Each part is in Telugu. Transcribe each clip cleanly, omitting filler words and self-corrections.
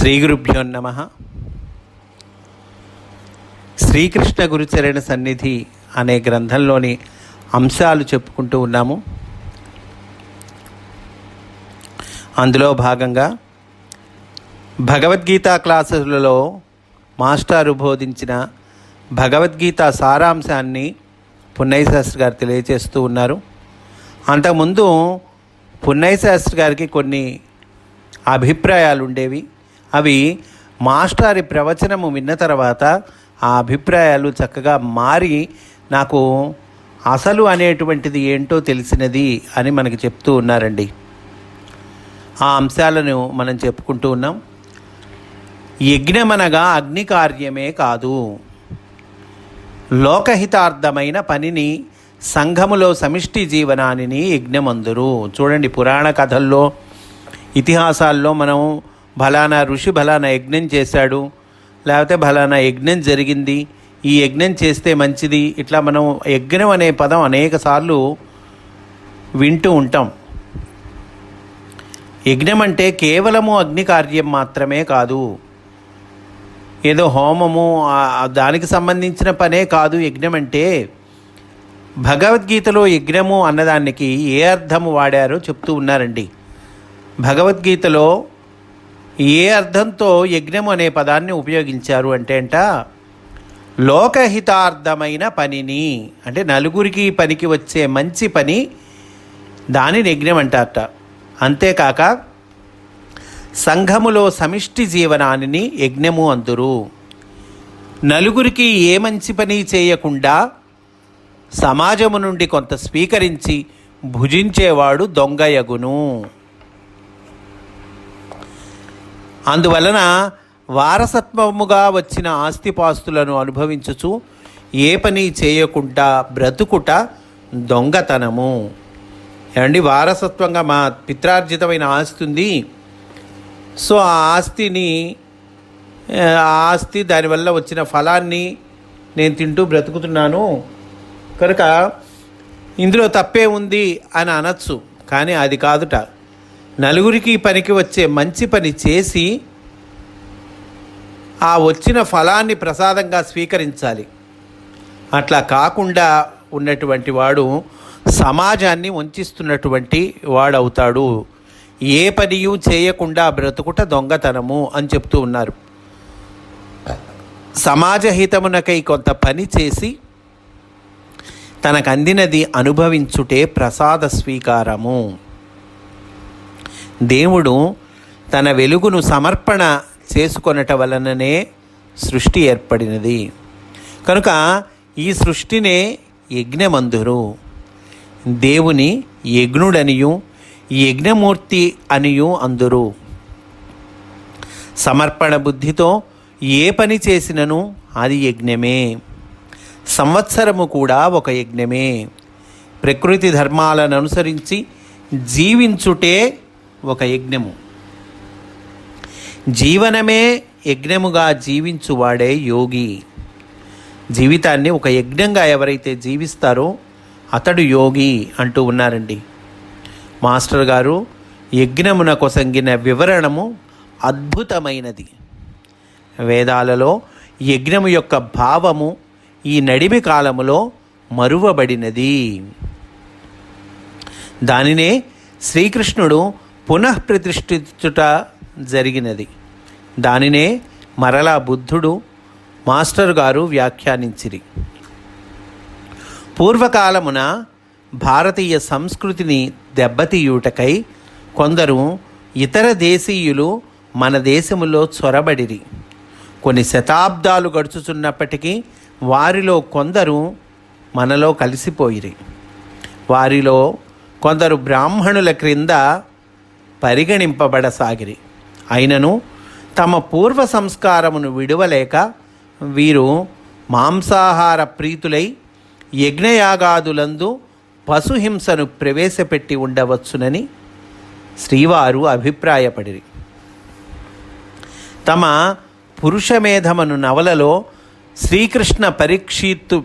శ్రీ గురుభ్యో నమః. శ్రీకృష్ణ గురుచరణ సన్నిధి అనే గ్రంథంలోని అంశాలు చెప్పుకుంటూ ఉన్నాము. అందులో భాగంగా భగవద్గీత క్లాసులలో మాస్టారు బోధించిన భగవద్గీత సారాంశాన్ని పున్నయ్య శాస్త్రి గారు తెలియజేస్తూ ఉన్నారు. అంతకుముందు పున్నయ్య శాస్త్రి గారికి కొన్ని అభిప్రాయాలు ఉండేవి. అవి మాస్టారి ప్రవచనము విన్న తర్వాత ఆ అభిప్రాయాలు చక్కగా మారి నాకు అసలు అనేటువంటిది ఏంటో తెలిసినది అని మనకి చెప్తూ ఉన్నారండి. ఆ అంశాలను మనం చెప్పుకుంటూ ఉన్నాం. యజ్ఞమనగా అగ్ని కార్యమే కాదు, లోకహితార్థమైన పనిని సంఘములో సమిష్టి జీవనాన్ని యజ్ఞమందురు. చూడండి, పురాణ కథల్లో ఇతిహాసాల్లో మనం ఫలానా ఋషి ఫలానా యజ్ఞం చేశాడు, లేకపోతే ఫలానా యజ్ఞం జరిగింది, ఈ యజ్ఞం చేస్తే మంచిది, ఇట్లా మనం యజ్ఞం అనే పదం అనేక సార్లు వింటూ ఉంటాం. యజ్ఞం అంటే కేవలము అగ్ని కార్యం మాత్రమే కాదు, ఏదో హోమము దానికి సంబంధించిన పనే కాదు. యజ్ఞం అంటే భగవద్గీతలో యజ్ఞము అన్నదానికి ఏ అర్థము వాడారో చెప్తూ ఉన్నారండి. భగవద్గీతలో ఏ అర్థంతో యజ్ఞము అనే పదాన్ని ఉపయోగించారు అంటే లోకహితార్థమైన పనిని, అంటే నలుగురికి పనికి వచ్చే మంచి పని, దానిని యజ్ఞం అంటారట. అంతేకాక సంఘములో సమిష్టి జీవనాన్ని యజ్ఞము అందురు. నలుగురికి ఏ మంచి పని చేయకుండా సమాజము నుండి కొంత స్వీకరించి భుజించేవాడు దొంగయగును. అందువలన వారసత్వముగా వచ్చిన ఆస్తిపాస్తులను అనుభవించుచు ఏ పని చేయకుండా బ్రతుకుట దొంగతనము. ఏమండి, వారసత్వంగా మా పిత్రార్జితమైన ఆస్తి ఉంది, సో ఆ ఆస్తి దానివల్ల వచ్చిన ఫలాన్ని నేను తింటూ బ్రతుకుతున్నాను కనుక ఇందులో తప్పే ఉంది అని అనొచ్చు. కానీ అది కాదుట. నలుగురికి పనికి వచ్చే మంచి పని చేసి ఆ వచ్చిన ఫలాన్ని ప్రసాదంగా స్వీకరించాలి. అట్లా కాకుండా ఉన్నటువంటి వాడు సమాజాన్ని వంచిస్తున్నటువంటి వాడవుతాడు. ఏ పనియూ చేయకుండా బ్రతుకుట దొంగతనము అని చెప్తూ ఉన్నారు. సమాజహితమునకై కొంత పని చేసి తనకు అందినది అనుభవించుటే ప్రసాద స్వీకారము. దేవుడు తన వెలుగును సమర్పణ చేసుకొనట వలననే సృష్టి ఏర్పడినది కనుక ఈ సృష్టినే యజ్ఞమందురు. దేవుని యజ్ఞుడనియు యజ్ఞమూర్తి అనియు అందురు. సమర్పణ బుద్ధితో ఏ పని చేసినను అది యజ్ఞమే. సంవత్సరము కూడా ఒక యజ్ఞమే. ప్రకృతి ధర్మాలను అనుసరించి జీవించుటే ఒక యజ్ఞము. జీవనమే యజ్ఞముగా జీవించువాడే యోగి. జీవితాన్ని ఒక యజ్ఞంగా ఎవరైతే జీవిస్తారో అతడు యోగి అంటూ ఉన్నారండి మాస్టర్ గారు. యజ్ఞమునకు సంగిన వివరణము అద్భుతమైనది. వేదాలలో యజ్ఞము యొక్క భావము ఈ నడిమి కాలములో మరువబడినది. దానినే శ్రీకృష్ణుడు పునఃప్రతిష్ఠించుట జరిగినది. దానినే మరలా బుద్ధుడు మాస్టర్ గారు వ్యాఖ్యానించిరి. పూర్వకాలమున భారతీయ సంస్కృతిని దెబ్బతీయుటకై కొందరు ఇతర దేశీయులు మన దేశములో చొరబడిరి. కొన్ని శతాబ్దాలు గడుచుచున్నప్పటికీ వారిలో కొందరు మనలో కలిసిపోయిరి. వారిలో కొందరు బ్రాహ్మణుల క్రింద పరిగణింపబడసాగిరి. అయినను తమ పూర్వ సంస్కారమును విడువలేక వీరు మాంసాహార ప్రీతులై యజ్ఞయాగాదులందు పశుహింసను ప్రవేశపెట్టి ఉండవచ్చునని శ్రీవారు అభిప్రాయపడిరి. తమ పురుషమేధమను నవలలో శ్రీకృష్ణ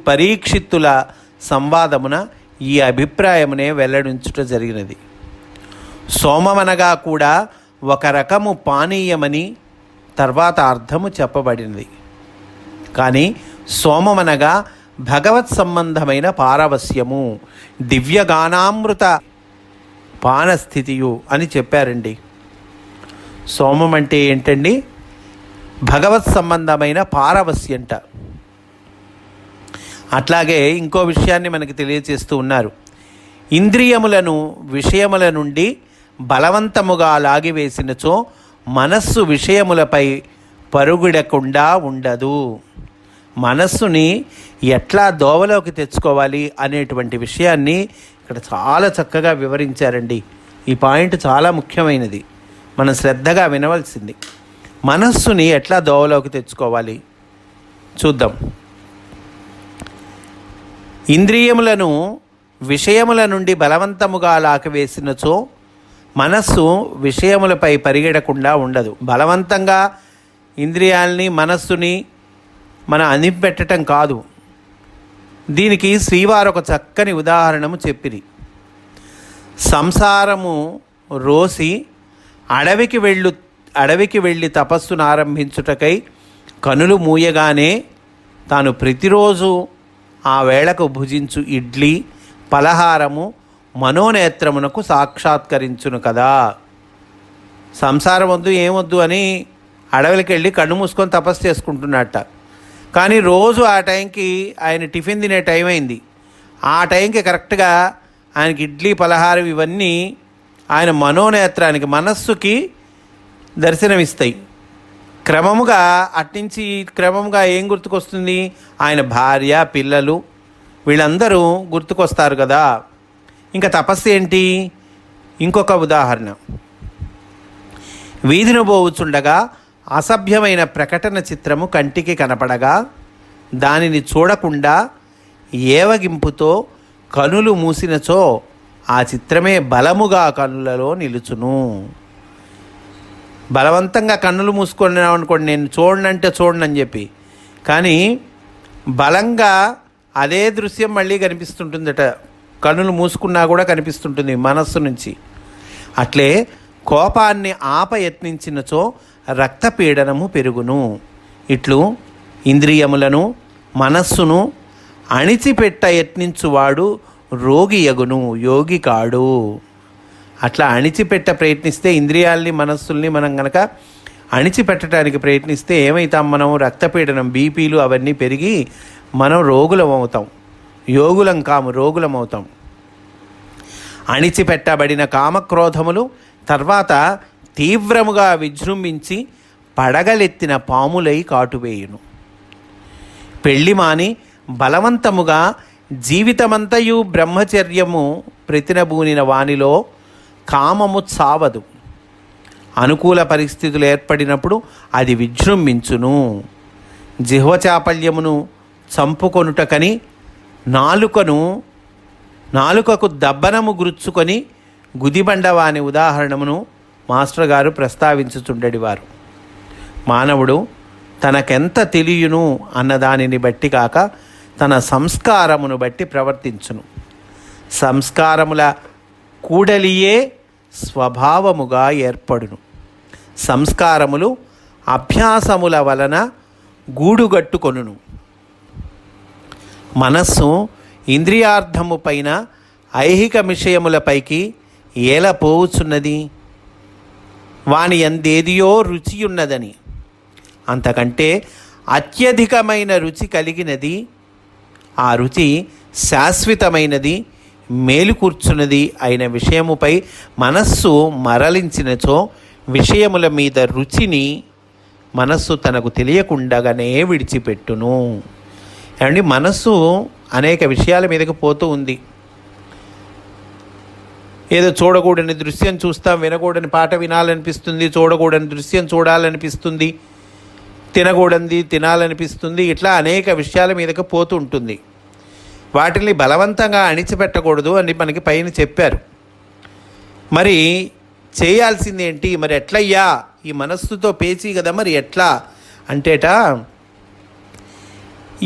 పరీక్షిత్తుల సంవాదమున ఈ అభిప్రాయమునే వెల్లడించుట జరిగినది. సోమమనగా కూడా ఒక రకము పానీయమని తర్వాత అర్థము చెప్పబడినది. కానీ సోమమనగా భగవత్ సంబంధమైన పారవస్యము, దివ్యగానామృత పానస్థితియు అని చెప్పారండి. సోమం అంటే ఏంటండి? భగవత్ సంబంధమైన పారవస్యంట. అట్లాగే ఇంకో విషయాన్ని మనకి తెలియచేస్తూ ఉన్నారు. ఇంద్రియములను విషయముల నుండి బలవంతముగా లాగివేసినచో మనస్సు విషయములపై పరుగుడకుండా ఉండదు. మనస్సుని ఎట్లా దోవలోకి తెచ్చుకోవాలి అనేటువంటి విషయాన్ని ఇక్కడ చాలా చక్కగా వివరించారండి. ఈ పాయింట్ చాలా ముఖ్యమైనది, మనం శ్రద్ధగా వినవలసింది. మనస్సుని ఎట్లా దోవలోకి తెచ్చుకోవాలి చూద్దాం. ఇంద్రియములను విషయముల నుండి బలవంతముగా లాకివేసినచో మనస్సు విషయములపై పరిగెడకుండా ఉండదు. బలవంతంగా ఇంద్రియాల్ని మనస్సుని మనం అనిపెట్టడం కాదు. దీనికి శ్రీవారు ఒక చక్కని ఉదాహరణము చెప్పిరి. సంసారము రోసి అడవికి వెళ్ళి తపస్సును ఆరంభించుటకై కనులు మూయగానే తాను ప్రతిరోజు ఆ వేళకు భుజించు ఇడ్లీ పలహారము మనోనేత్రమునకు సాక్షాత్కరించును కదా. సంసారం వద్దు ఏమొద్దు అని అడవికి వెళ్ళి కన్ను మూసుకొని తపస్సు చేసుకుంటున్నట్ట. కానీ రోజు ఆ టైంకి ఆయన టిఫిన్ తినే టైం అయింది. ఆ టైంకి కరెక్ట్గా ఆయనకి ఇడ్లీ పలహారం ఇవన్నీ ఆయన మనోనేత్రానికి మనస్సుకి దర్శనమిస్తాయి. క్రమముగా అట్నుంచి క్రమంగా ఏం గుర్తుకొస్తుంది? ఆయన భార్య పిల్లలు వీళ్ళందరూ గుర్తుకొస్తారు కదా. ఇంకా తపస్సు ఏంటి? ఇంకొక ఉదాహరణ. వీధిన పోవుచుండగా అసభ్యమైన ప్రకటన చిత్రము కంటికి కనపడగా దానిని చూడకుండా ఏవగింపుతో కనులు మూసినచో ఆ చిత్రమే బలముగా కనులలో నిలుచును. బలవంతంగా కన్నులు మూసుకున్నాం అనుకోండి, నేను చూడనంటే చూడనని చెప్పి, కానీ బలంగా అదే దృశ్యం మళ్ళీ కనిపిస్తుంటుందట. కన్నులు మూసుకున్నా కూడా కనిపిస్తుంటుంది మనస్సు నుంచి. అట్లే కోపాన్ని యత్నించినచో రక్తపీడనము పెరుగును. ఇట్లు ఇంద్రియములను మనస్సును అణిచిపెట్ట యత్నించువాడు రోగి యగును, యోగి కాడు. అట్లా అణిచిపెట్ట ప్రయత్నిస్తే ఇంద్రియాల్ని మనస్సుల్ని మనం కనుక అణిచిపెట్టడానికి ప్రయత్నిస్తే ఏమవుతాం? మనం రక్తపీడనం బీపీలు అవన్నీ పెరిగి మనం రోగులం అవుతాం. యోగులం కాము, రోగులం అవుతాం. అణిచిపెట్టబడిన కామక్రోధములు తర్వాత తీవ్రముగా విజృంభించి పడగలెత్తిన పాములై కాటువేయును. పెళ్లి మాని బలవంతముగా జీవితమంతయు బ్రహ్మచర్యము ప్రతినబూనిన వానిలో కామము చావదు. అనుకూల పరిస్థితులు ఏర్పడినప్పుడు అది విజృంభించును. జిహ్వచాపల్యమును చంపుకొనుటకని నాలుకకు దబ్బనము గుర్చుకొని గుదిబండవాని ఉదాహరణమును మాస్టర్ గారు ప్రస్తావించుచుండెడివారు. మానవుడు తనకెంత తెలియను అన్నదానిని బట్టి కాక తన సంస్కారమును బట్టి ప్రవర్తించును. సంస్కారముల కూడలియే స్వభావముగా ఏర్పడును. సంస్కారములు అభ్యాసముల వలన గూడుగట్టుకొనును. మనస్సు ఇంద్రియార్థము పైన ఐహిక విషయములపైకి ఎలా పోవుచున్నది? వాని ఎందేదియో రుచియున్నదని. అంతకంటే అత్యధికమైన రుచి కలిగినది. ఆ రుచి శాశ్వతమైనది, మేలుకూర్చున్నది అయిన విషయముపై మనస్సు మరలించినచో విషయముల మీద రుచిని మనస్సు తనకు తెలియకుండానే విడిచిపెట్టును. ఏమండి, మనస్సు అనేక విషయాల మీదకి పోతూ ఉంది. ఏదో చూడకూడని దృశ్యం చూస్తాం, వినకూడని పాట వినాలనిపిస్తుంది, చూడకూడని దృశ్యం చూడాలనిపిస్తుంది, తినకూడనిది తినాలనిపిస్తుంది. ఇట్లా అనేక విషయాల మీదకి పోతూ ఉంటుంది. వాటిని బలవంతంగా అణిచిపెట్టకూడదు అని మనకి పైన చెప్పారు. మరి చేయాల్సింది ఏంటి? మరి ఎట్లయ్యా? ఈ మనస్సుతో పేచి కదా, మరి ఎట్లా అంటేట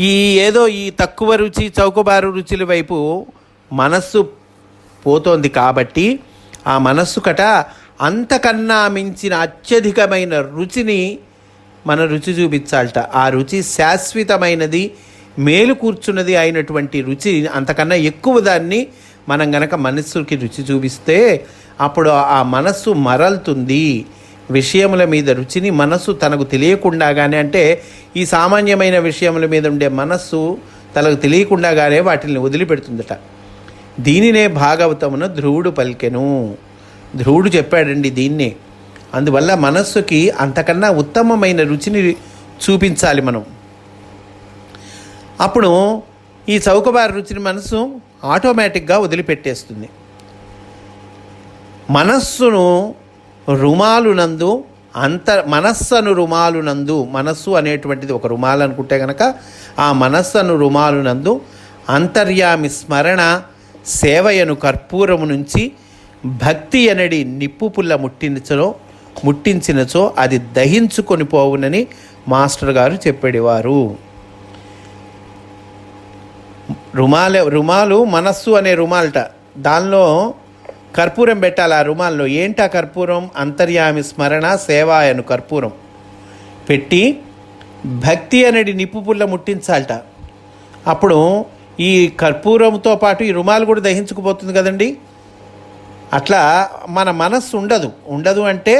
ఈ తక్కువ రుచి చౌకబారు రుచుల వైపు మనస్సు పోతోంది. కాబట్టి ఆ మనస్సు కట అంతకన్నా మించిన అత్యధికమైన రుచిని మన రుచి చూపించాలట. ఆ రుచి శాశ్వతమైనది, మేలు కూర్చున్నది అయినటువంటి రుచి, అంతకన్నా ఎక్కువ దాన్ని మనం గనక మనస్సుకి రుచి చూపిస్తే అప్పుడు ఆ మనస్సు మరలుతుంది. విషయముల మీద రుచిని మనస్సు తనకు తెలియకుండానే, అంటే ఈ సామాన్యమైన విషయముల మీద ఉండే మనస్సు తనకు తెలియకుండానే వాటిని వదిలిపెడుతుందట. దీనినే భాగవతమున ధ్రువుడు పలికెను. ధ్రువుడు చెప్పాడండి దీన్నే. అందువల్ల మనస్సుకి అంతకన్నా ఉత్తమమైన రుచిని చూపించాలి మనం. అప్పుడు ఈ చౌకబారు రుచిని మనస్సు ఆటోమేటిక్గా వదిలిపెట్టేస్తుంది. మనస్సును రుమాలునందు మనస్సును రుమాలునందు, మనస్సు అనేటువంటిది ఒక రుమాలు అనుకుంటే కనుక ఆ మనస్సును రుమాలునందు అంతర్యామి స్మరణ సేవయను కర్పూరము నుంచి భక్తి అనడి నిప్పు పుల్ల ముట్టించినచో అది దహించుకొని పోవునని మాస్టర్ గారు చెప్పేవారు. రుమాలు మనస్సు అనే రుమాలట, దానిలో కర్పూరం పెట్టాలి. ఆ రుమాల్లో ఏంటి ఆ కర్పూరం? అంతర్యామి స్మరణ సేవాయను కర్పూరం పెట్టి భక్తి అనేది నిప్పు పుల్ల ముట్టించాలట. అప్పుడు ఈ కర్పూరంతో పాటు ఈ రుమాలు కూడా దహించుకుపోతుంది కదండి. అట్లా మన మనస్సు ఉండదు అంటే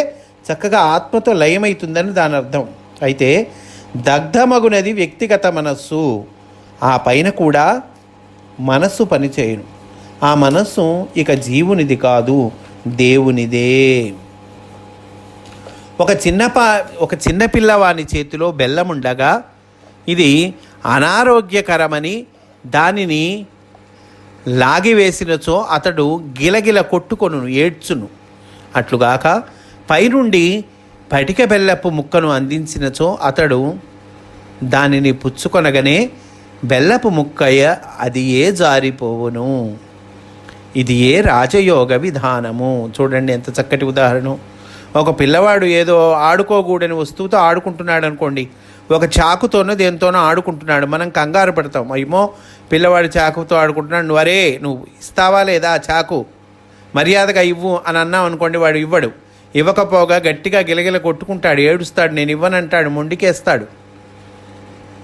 చక్కగా ఆత్మతో లయమవుతుందని దాని అర్థం. అయితే దగ్ధమగునది వ్యక్తిగత మనస్సు, ఆ పైన కూడా మనస్సు పనిచేయను. ఆ మనస్సు ఇక జీవునిది కాదు, దేవునిదే. ఒక చిన్న పిల్లవాని చేతిలో బెల్లం ఉండగా ఇది అనారోగ్యకరమని దానిని లాగివేసినచో అతడు గిలగిల కొట్టుకొను, ఏడ్చును. అట్లుగాక పైనుండి పటిక బెల్లపు ముక్కను అందించినచో అతడు దానిని పుచ్చుకొనగానే బెల్లపు ముక్కయ్య అది జారిపోవును. ఇది రాజయోగ విధానము. చూడండి ఎంత చక్కటి ఉదాహరణ. ఒక పిల్లవాడు ఏదో ఆడుకోకూడని వస్తువుతో ఆడుకుంటున్నాడు అనుకోండి, ఒక చాకుతోనో దేనితోనో ఆడుకుంటున్నాడు. మనం కంగారు పడతాం, ఏమో పిల్లవాడు చాకుతో ఆడుకుంటున్నాడు, నువ్వు ఇస్తావా లేదా చాకు, మర్యాదగా ఇవ్వు అని అన్నాం అనుకోండి, వాడు ఇవ్వడు. ఇవ్వకపోగా గట్టిగా గిలగిల కొట్టుకుంటాడు, ఏడుస్తాడు, నేను ఇవ్వనంటాడు, మొండికేస్తాడు.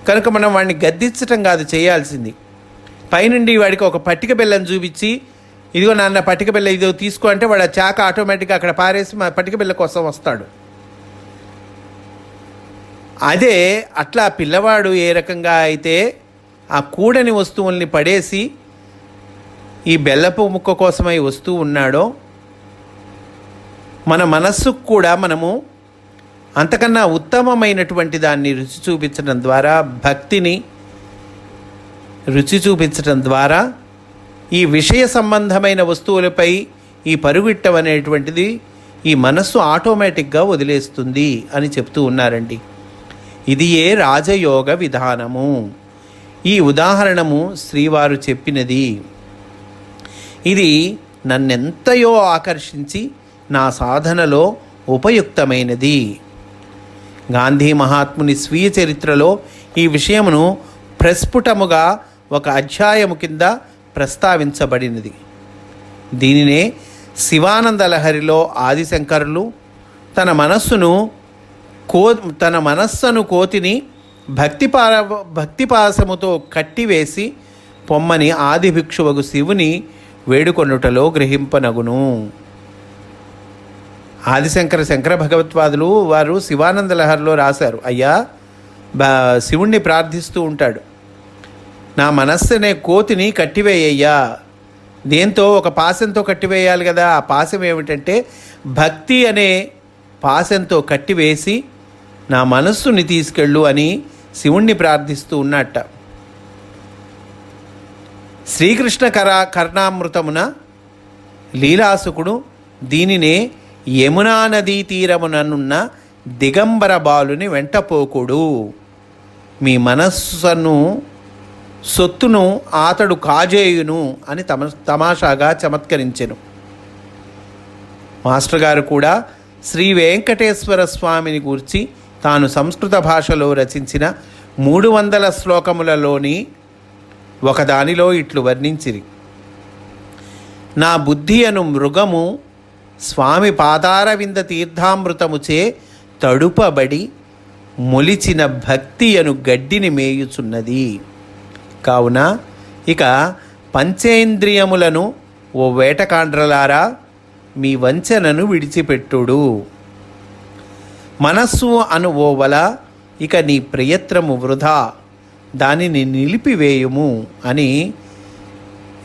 కనుక మనం వాడిని గద్దించటం కాదు చేయాల్సింది. పైనుండి వాడికి ఒక పట్టిక బెల్లం చూపించి, ఇదిగో నాన్న పట్టిక బెల్ల ఇదో తీసుకో అంటే వాడు ఆ చాక ఆటోమేటిక్గా అక్కడ పారేసి మా పట్టిక బెల్ల కోసం వస్తాడు. అదే అట్లా పిల్లవాడు ఏ రకంగా అయితే ఆ కూడని వస్తువుల్ని పడేసి ఈ బెల్లపు ముక్క కోసమై వస్తూ ఉన్నాడో, మన మనస్సుకు కూడా మనము అంతకన్నా ఉత్తమమైనటువంటి దాన్ని రుచి చూపించడం ద్వారా, భక్తిని రుచి చూపించడం ద్వారా ఈ విషయ సంబంధమైన వస్తువులపై ఈ పరుగిట్టం అనేటువంటిది ఈ మనస్సు ఆటోమేటిక్గా వదిలేస్తుంది అని చెప్తూ ఉన్నారండి. ఇది రాజయోగ విధానము. ఈ ఉదాహరణము శ్రీవారు చెప్పినది. ఇది నన్నెంతయో ఆకర్షించి నా సాధనలో ఉపయుక్తమైనది. గాంధీ మహాత్ముని స్వీయ చరిత్రలో ఈ విషయమును ప్రస్ఫుటముగా ఒక అధ్యాయము కింద ప్రస్తావించబడినది. దీనినే శివానంద లహరిలో ఆదిశంకరులు తన మనస్సును కోతిని భక్తిపాసముతో కట్టివేసి పొమ్మని ఆది భిక్షువగు శివుని వేడుకొనుటలో గ్రహింపనగును. శంకర భగవత్వాదులు వారు శివానంద లహరిలో రాశారు, అయ్యా శివుణ్ణి ప్రార్థిస్తూ ఉంటాడు, నా మనస్సునే కోతిని కట్టివేయ్యా. దేంతో? ఒక పాశంతో కట్టివేయాలి కదా. ఆ పాశం ఏమిటంటే భక్తి అనే పాశంతో కట్టివేసి నా మనస్సుని తీసుకెళ్ళు అని శివుణ్ణి ప్రార్థిస్తూ ఉన్నట్ట. శ్రీకృష్ణ కర్ణామృతమున లీలాసుకుడు దీనినే యమునా నదీ తీరముననున్న దిగంబర బాలుని వెంటపోకుడు, మీ మనస్సును సొత్తును అతడు కాజేయును అని తమాషాగా చమత్కరించెను. మాస్టర్ గారు కూడా శ్రీ వెంకటేశ్వర స్వామిని గూర్చి తాను సంస్కృత భాషలో రచించిన 300 శ్లోకములలోని ఒకదానిలో ఇట్లు వర్ణించిరి. నా బుద్ధి అను మృగము స్వామి పాదారవింద తీర్థామృతముచే తడుపబడి మొలిచిన భక్తి అను గడ్డిని మేయుచున్నది. కావున ఇక పంచేంద్రియములను ఓ వేటకాండ్రలారా మీ వంచనను విడిచిపెట్టుడు. మనస్సు అను ఓ వల ఇక నీ ప్రయత్నము వృధా, దానిని నిలిపివేయుము అని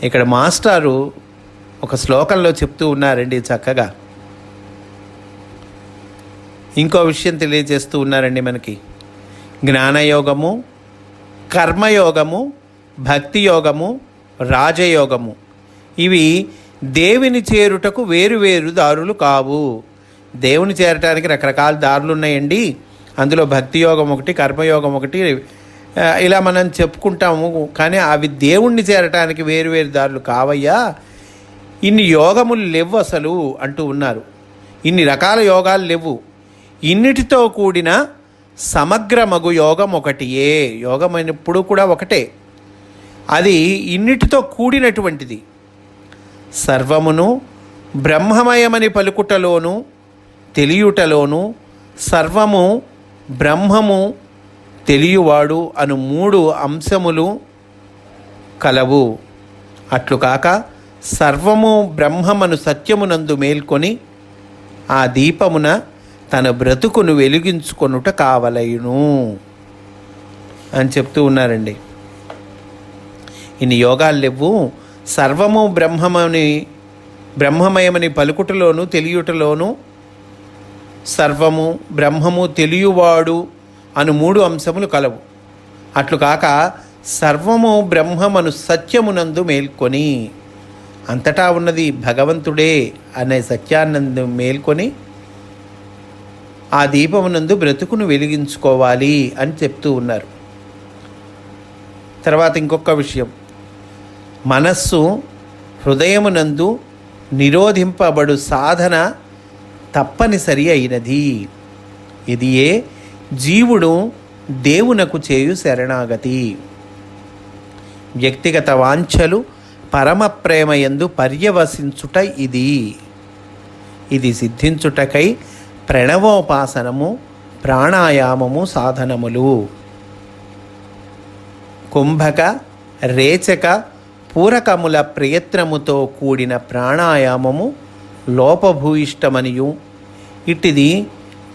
ఇక్కడ మాస్టారు ఒక శ్లోకంలో చెప్తూ ఉన్నారండి చక్కగా. ఇంకో విషయం తెలియజేస్తూ ఉన్నారండి మనకి. జ్ఞానయోగము, కర్మయోగము, భక్తి యోగము, రాజయోగము ఇవి దేవుని చేరుటకు వేరువేరు దారులు కావు. దేవుని చేరటానికి రకరకాల దారులు ఉన్నాయండి. అందులో భక్తి యోగం ఒకటి, కర్మయోగం ఒకటి, ఇలా మనం చెప్పుకుంటాము. కానీ అవి దేవుణ్ణి చేరటానికి వేరువేరు దారులు కావయ్యా. ఇన్ని యోగములు లేవు అసలు అంటూ ఉన్నారు. ఇన్ని రకాల యోగాలు లేవు. ఇన్నిటితో కూడిన సమగ్రమగు యోగం ఒకటియే. యోగం అయినప్పుడు కూడా ఒకటే, అది ఇన్నిటితో కూడినటువంటిది. సర్వమును బ్రహ్మమయమని పలుకుటలోను తెలియుటలోను సర్వము బ్రహ్మము తెలియవాడు అను 3 అంశములు కలవు. అట్లు కాక సర్వము బ్రహ్మమను సత్యమునందు మేల్కొని ఆ దీపమున తన బ్రతుకును వెలిగించుకొనుట కావలయును అని చెప్తూ ఉన్నారండి. ఇన్ని యోగాలు లేవు. సర్వము బ్రహ్మమయమని పలుకుటలోను తెలియుటలోను సర్వము బ్రహ్మము తెలియవాడు అను 3 అంశములు కలవు. అట్లు కాక సర్వము బ్రహ్మమను సత్యమునందు మేల్కొని, అంతటా ఉన్నది భగవంతుడే అనే సత్యానందు మేల్కొని ఆ దీపమునందు బ్రతుకును వెలిగించుకోవాలి అని చెప్తూ ఉన్నారు. తర్వాత ఇంకొక విషయం, మనస్సు హృదయమునందు నిరోధింపబడు సాధన తప్పనిసరి అయినది. ఇదియే జీవుడు దేవునకు చేయు శరణాగతి. వ్యక్తిగత వాంఛలు పరమ ప్రేమ యందు పర్యవసించుట ఇది సిద్ధించుటకై ప్రణవోపాసనము, ప్రాణాయామము సాధనములు. కుంభక, రేచక, పూరకముల ప్రయత్నముతో కూడిన ప్రాణాయామము లోపభూయిష్టమనియు, ఇట్టిది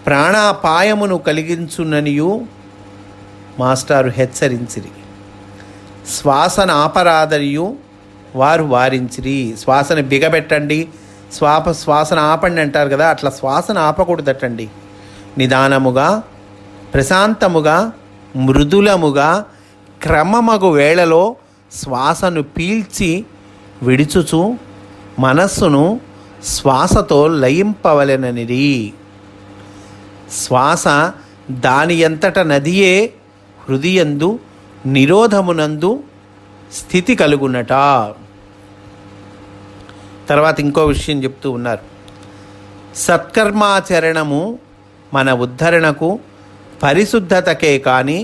ప్రాణాపాయమును కలిగించుననియు మాస్టారు హెచ్చరించిరి. శ్వాసన ఆపరాదనియు వారు వారించిరి. శ్వాసను బిగబెట్టండి, శ్వాసన ఆపండి అంటారు కదా, అట్లా శ్వాసన ఆపకూడదటండి. నిదానముగా, ప్రశాంతముగా, మృదులముగా క్రమమగు వేళలో శ్వాసను పీల్చి విడుచుచు మనస్సును శ్వాసతో లయింపవలెననిది. శ్వాస దాని అంతట నదియే హృదయందు నిరోధమునందు స్థితి కలుగునట. తర్వాత ఇంకో విషయం చెప్తూ ఉన్నారు. సత్కర్మాచరణము మన ఉద్ధరణకు పరిశుద్ధతకే కానీ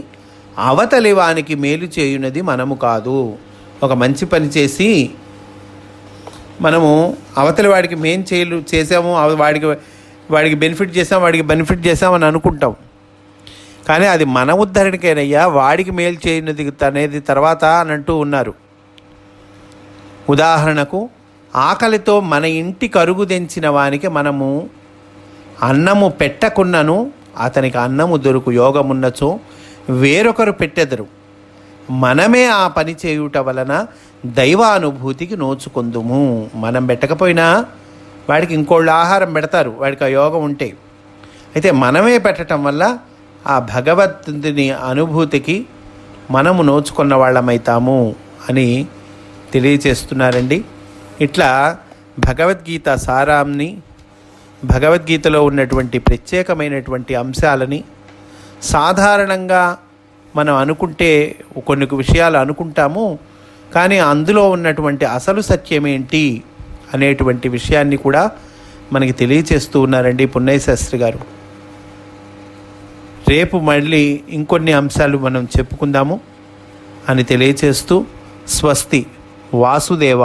అవతలి వానికి మేలు చేయునది మనము కాదు. ఒక మంచి పని చేసి మనము అవతలి వాడికి చేసాము, వాడికి బెనిఫిట్ చేసామని అనుకుంటాం. కానీ అది మన ఉద్ధరణకేనయ్యా, వాడికి మేలు చేయనది అనేది తర్వాత అని అంటూ ఉన్నారు. ఉదాహరణకు, ఆకలితో మన ఇంటి కరుగు తెంచిన వానికి మనము అన్నము పెట్టకున్నను అతనికి అన్నము దొరుకు యోగమున్నచో వేరొకరు పెట్టెదరు. మనమే ఆ పని చేయుట వలన దైవానుభూతికి నోచుకొందుము. మనం పెట్టకపోయినా వాడికి ఇంకోళ్ళు ఆహారం పెడతారు, వాడికి ఆ యోగం ఉంటే. అయితే మనమే పెట్టడం వల్ల ఆ భగవంతుని అనుభూతికి మనము నోచుకున్న వాళ్ళమైతాము అని తెలియచేస్తున్నారండి. ఇట్లా భగవద్గీత సారాంని, భగవద్గీతలో ఉన్నటువంటి ప్రత్యేకమైనటువంటి అంశాలని సాధారణంగా మనం అనుకుంటే కొన్ని విషయాలు అనుకుంటాము, కానీ అందులో ఉన్నటువంటి అసలు సత్యం ఏంటి అనేటువంటి విషయాన్ని కూడా మనకి తెలియచేస్తూ ఉన్నారండి పున్నయ్య శాస్త్రి గారు. రేపు మళ్ళీ ఇంకొన్ని అంశాలు మనం చెప్పుకుందాము అని తెలియచేస్తూ స్వస్తి. వాసుదేవ.